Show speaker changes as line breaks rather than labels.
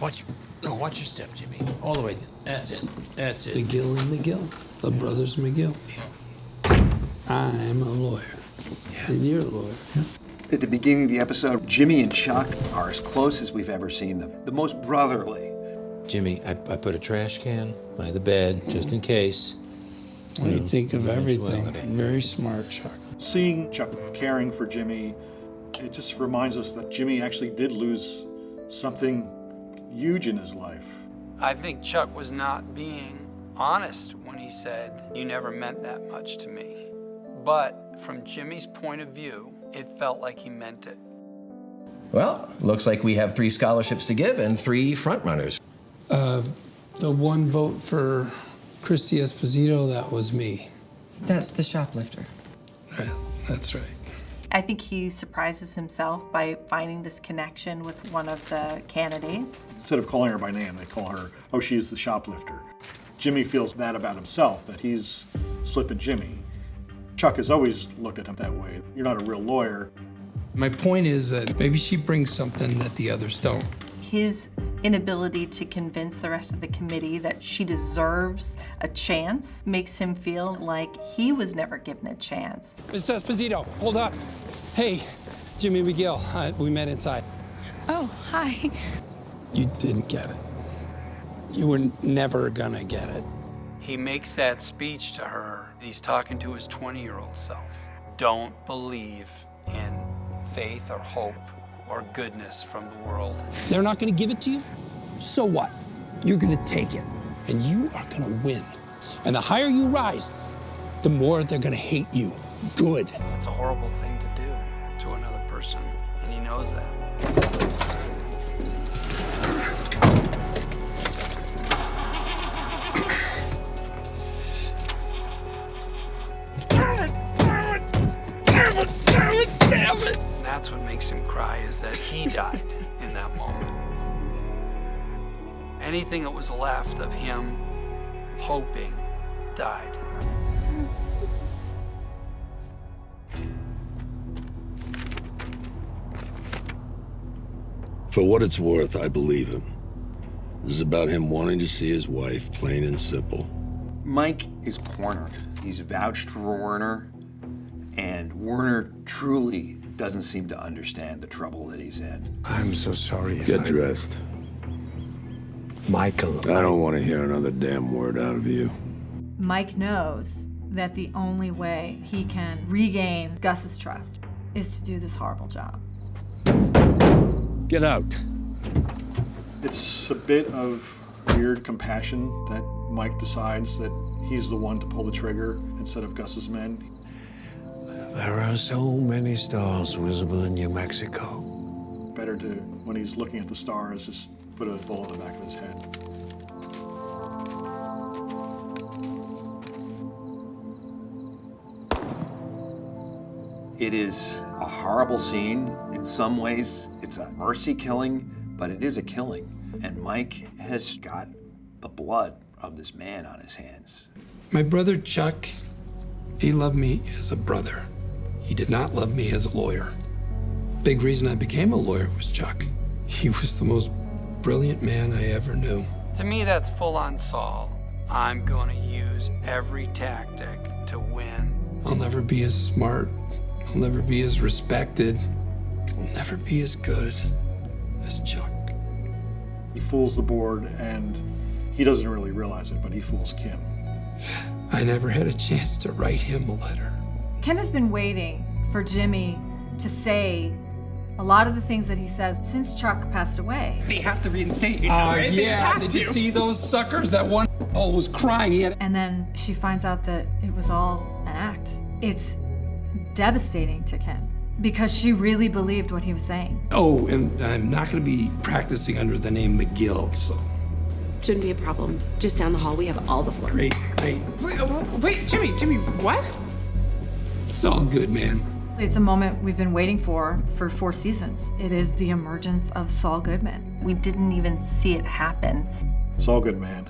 Watch your step, Jimmy. All the way down. That's it. That's it.
McGill and McGill. The brothers McGill.
Yeah.
I'm a lawyer.
Yeah.
And you're a lawyer. Yeah.
At the beginning of the episode, Jimmy and Chuck are as close as we've ever seen them. The most brotherly.
Jimmy, I put a trash can by the bed, just in case.
Well, you think of everything.
Well,
Very smart, Chuck.
Seeing Chuck caring for Jimmy, it just reminds us that Jimmy actually did lose something huge in his life.
I think Chuck was not being honest when he said, "You never meant that much to me." But from Jimmy's point of view, it felt like he meant it.
Well, looks like we have 3 scholarships to give and 3 frontrunners.
The one vote for Christy Esposito, that was me.
That's the shoplifter.
Right, that's right.
I think he surprises himself by finding this connection with one of the candidates.
Instead of calling her by name, they call her, oh, she's the shoplifter. Jimmy feels that about himself, that he's slipping Jimmy. Chuck has always looked at him that way. You're not a real lawyer.
My point is that maybe she brings something that the others don't.
His inability to convince the rest of the committee that she deserves a chance makes him feel like he was never given a chance.
Mr. Esposito, hold up. Hey, Jimmy McGill, we met inside.
Oh, hi.
You didn't get it. You were never gonna get it.
He makes that speech to her. He's talking to his 20-year-old self. Don't believe in faith or hope or goodness from the world.
They're not gonna give it to you? So what? You're gonna take it, and you are gonna win. And the higher you rise, the more they're gonna hate you. Good.
It's a horrible thing to do to another person, and he knows that. That's what makes him cry, is that he died in that moment. Anything that was left of him hoping died.
For what it's worth, I believe him. This is about him wanting to see his wife, plain and simple.
Mike is cornered. He's vouched for Werner, and Werner truly doesn't seem to understand the trouble that he's in.
I'm so sorry.
Get dressed.
Michael.
I don't want to hear another damn word out of you.
Mike knows that the only way he can regain Gus's trust is to do this horrible job.
Get out.
It's a bit of weird compassion that Mike decides that he's the one to pull the trigger instead of Gus's men.
There are so many stars visible in New Mexico.
Better to, when he's looking at the stars, just put a bullet in the back of his head.
It is a horrible scene. In some ways, it's a mercy killing, but it is a killing. And Mike has got the blood of this man on his hands.
My brother Chuck, he loved me as a brother. He did not love me as a lawyer. Big reason I became a lawyer was Chuck. He was the most brilliant man I ever knew.
To me, that's full-on Saul. I'm going to use every tactic to win.
I'll never be as smart. I'll never be as respected. I'll never be as good as Chuck.
He fools the board, and he doesn't really realize it, but he fools Kim.
I never had a chance to write him a letter.
Ken has been waiting for Jimmy to say a lot of the things that he says since Chuck passed away.
They have to reinstate you, right?
Yeah, did you see those suckers? That one was crying.
And then she finds out that it was all an act. It's devastating to Kim because she really believed what he was saying.
Oh, and I'm not going to be practicing under the name McGill, so.
Shouldn't be a problem. Just down the hall, we have all the floors.
Great.
Wait, Jimmy, what?
It's all good, man.
It's a moment we've been waiting for 4 seasons. It is the emergence of Saul Goodman.
We didn't even see it happen.
Saul Goodman.